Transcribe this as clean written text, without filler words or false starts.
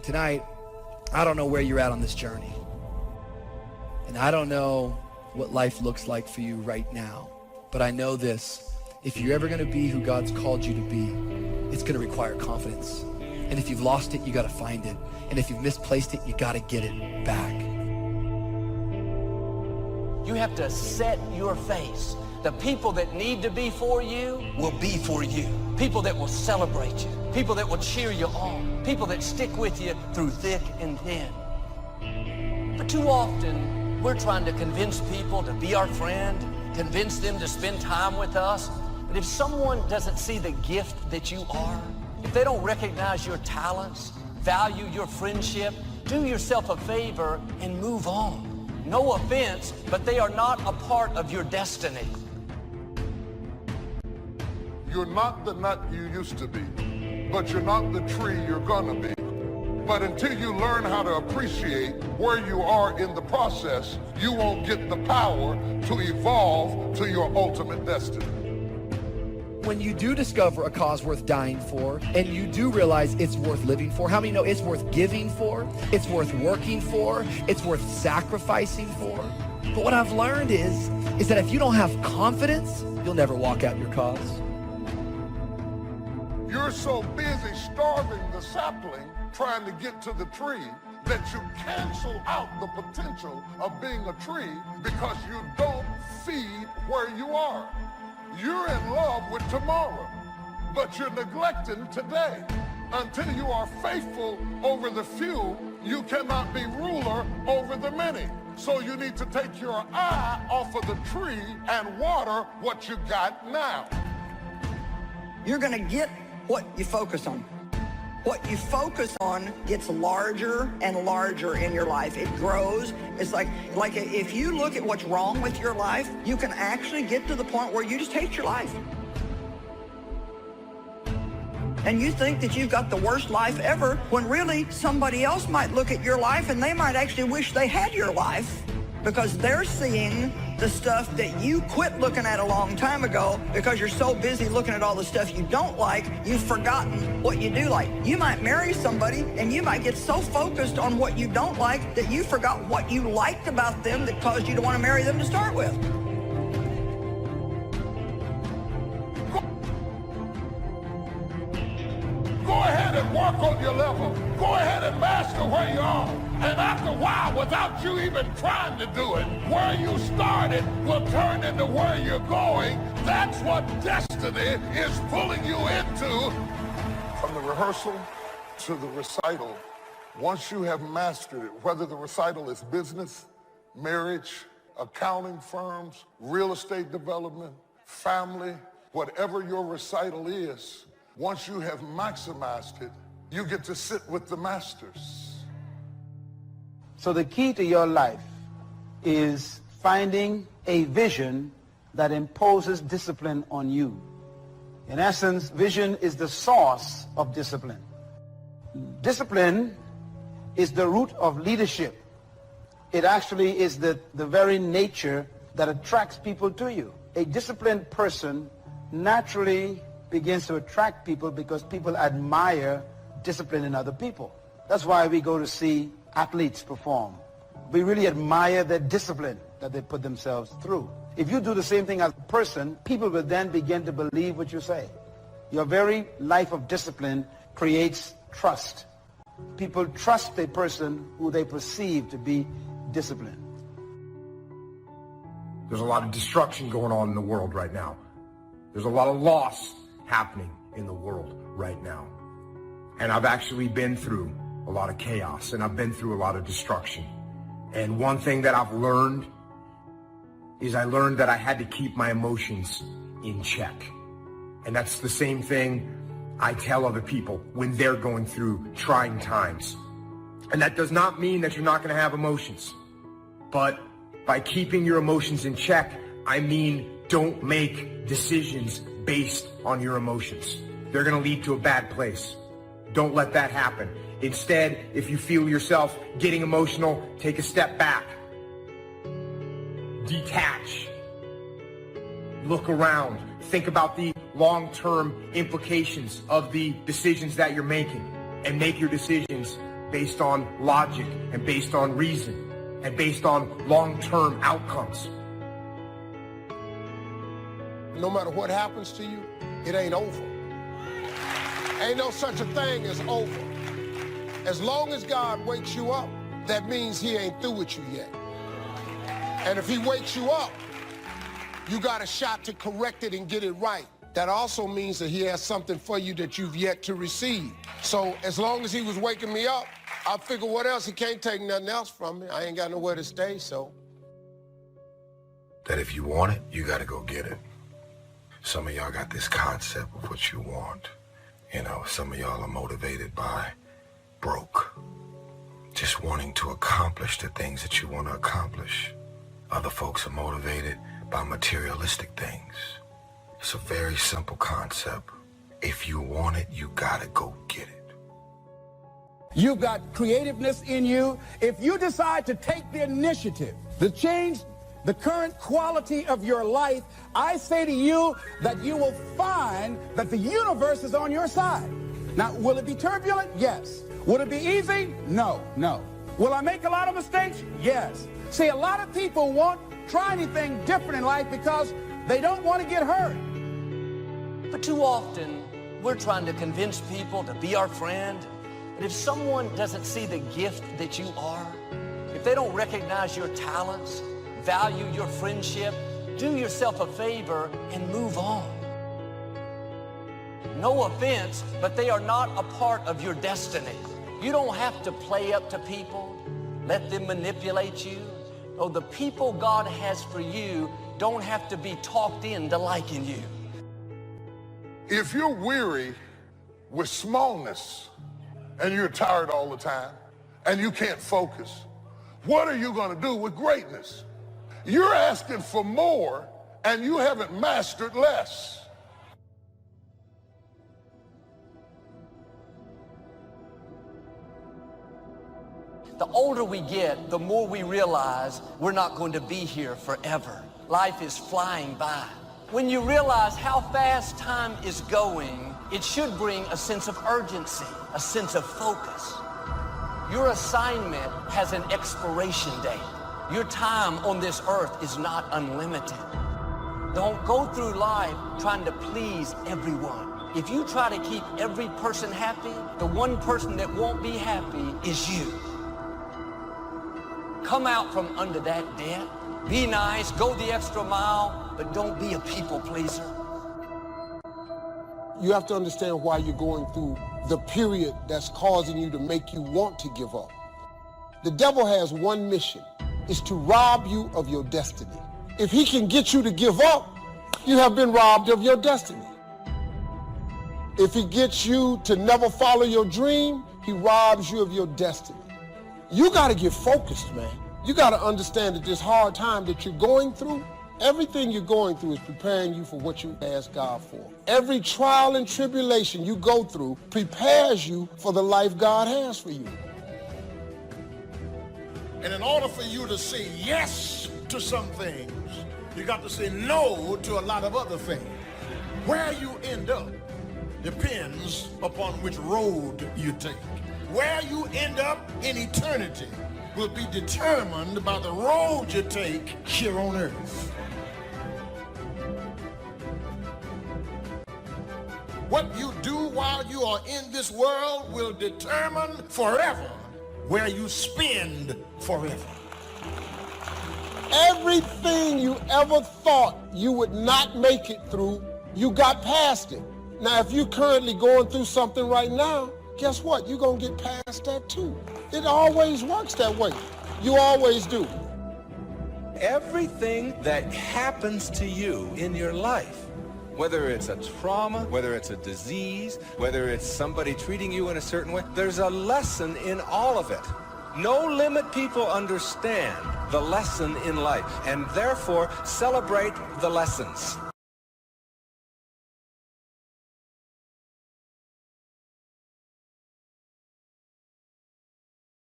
Tonight, I don't know where you're at on this journey. And I don't know what life looks like for you right now. But I know this, if you're ever gonna be who God's called you to be, it's gonna require confidence. And if you've lost it, you gotta find it. And if you've misplaced it, you gotta get it back. You have to set your face. The people that need to be for you will be for you. People that will celebrate you. People that will cheer you on. People that stick with you through thick and thin. But too often, we're trying to convince people to be our friend, convince them to spend time with us. But if someone doesn't see the gift that you are, if they don't recognize your talents, value your friendship, do yourself a favor and move on. No offense, but they are not a part of your destiny. You're not the nut you used to be, but you're not the tree you're gonna be. But until you learn how to appreciate where you are in the process, you won't get the power to evolve to your ultimate destiny. When you do discover a cause worth dying for, and you do realize it's worth living for, how many know it's worth giving for, it's worth working for, it's worth sacrificing for? But what I've learned is that if you don't have confidence, you'll never walk out your cause. You're so busy starving the sapling trying to get to the tree that you cancel out the potential of being a tree because you don't feed where you are. You're in love with tomorrow, but you're neglecting today. Until you are faithful over the few, you cannot be ruler over the many. So you need to take your eye off of the tree and water what you got now. You're gonna get what you focus on. What you focus on gets larger and larger in your life. It grows. It's like if you look at what's wrong with your life, you can actually get to the point where you just hate your life. And you think that you've got the worst life ever, when really somebody else might look at your life and they might actually wish they had your life, because they're seeing the stuff that you quit looking at a long time ago because you're so busy looking at all the stuff you don't like, you've forgotten what you do like. You might marry somebody and you might get so focused on what you don't like that you forgot what you liked about them that caused you to want to marry them to start with. Go ahead and work on your level. Go ahead and master where you are. And after a while, without you even trying to do it, where you started will turn into where you're going. That's what destiny is pulling you into. From the rehearsal to the recital, once you have mastered it, whether the recital is business, marriage, accounting firms, real estate development, family, whatever your recital is, once you have maximized it, you get to sit with the masters. So the key to your life is finding a vision that imposes discipline on you. In essence, vision is the source of discipline. Discipline is the root of leadership. It actually is the very nature that attracts people to you. A disciplined person naturally begins to attract people because people admire discipline in other people. That's why we go to see athletes perform. We really admire their discipline that they put themselves through. If you do the same thing as a person, people will then begin to believe what you say. Your very life of discipline creates trust. People trust a person who they perceive to be disciplined. There's a lot of destruction going on in the world right now. There's a lot of loss happening in the world right now. And I've actually been through a lot of chaos, and I've been through a lot of destruction. And one thing that I've learned is I learned that I had to keep my emotions in check. And that's the same thing I tell other people when they're going through trying times. And that does not mean that you're not going to have emotions. But by keeping your emotions in check, I mean don't make decisions based on your emotions. They're going to lead to a bad place. Don't let that happen. Instead, if you feel yourself getting emotional, take a step back. Detach. Look around. Think about the long-term implications of the decisions that you're making, and make your decisions based on logic and based on reason and based on long-term outcomes. No matter what happens to you, it ain't over. Ain't no such a thing as over. As long as God wakes you up, that means he ain't through with you yet. And if he wakes you up, you got a shot to correct it and get it right. That also means that he has something for you that you've yet to receive. So as long as he was waking me up, I figure what else? He can't take nothing else from me. I ain't got nowhere to stay, so. That if you want it, you got to go get it. Some of y'all got this concept of what you want. You know, some of y'all are motivated by broke, just wanting to accomplish the things that you want to accomplish. Other folks are motivated by materialistic things. It's a very simple concept. If you want it, you got to go get it. You've got creativeness in you. If you decide to take the initiative to change the current quality of your life, I say to you that you will find that the universe is on your side. Now, will it be turbulent? Yes. Will it be easy? No, no. Will I make a lot of mistakes? Yes. See, a lot of people won't try anything different in life because they don't want to get hurt. But too often, we're trying to convince people to be our friend. But if someone doesn't see the gift that you are, if they don't recognize your talents, value your friendship, do yourself a favor and move on. No offense, but they are not a part of your destiny. You don't have to play up to people, let them manipulate you. No, the people God has for you don't have to be talked into liking you. If you're weary with smallness and you're tired all the time and you can't focus, what are you going to do with greatness? You're asking for more and you haven't mastered less. The older we get, the more we realize we're not going to be here forever. Life is flying by. When you realize how fast time is going, it should bring a sense of urgency, a sense of focus. Your assignment has an expiration date. Your time on this earth is not unlimited. Don't go through life trying to please everyone. If you try to keep every person happy, the one person that won't be happy is you. Come out from under that debt. Be nice, go the extra mile, but don't be a people pleaser. You have to understand why you're going through the period that's causing you to make you want to give up. The devil has one mission, is to rob you of your destiny. If he can get you to give up, you have been robbed of your destiny. If he gets you to never follow your dream, he robs you of your destiny. You got to get focused, man. You got to understand that this hard time that you're going through, everything you're going through is preparing you for what you ask God for. Every trial and tribulation you go through prepares you for the life God has for you. And in order for you to say yes to some things, you got to say no to a lot of other things. Where you end up depends upon which road you take. Where you end up in eternity will be determined by the road you take here on earth. What you do while you are in this world will determine forever where you spend forever. Everything you ever thought you would not make it through, you got past it. Now, if you're currently going through something right now, guess what? You're going to get past that too. It always works that way. You always do. Everything that happens to you in your life, whether it's a trauma, whether it's a disease, whether it's somebody treating you in a certain way, there's a lesson in all of it. No limit people understand the lesson in life and therefore celebrate the lessons.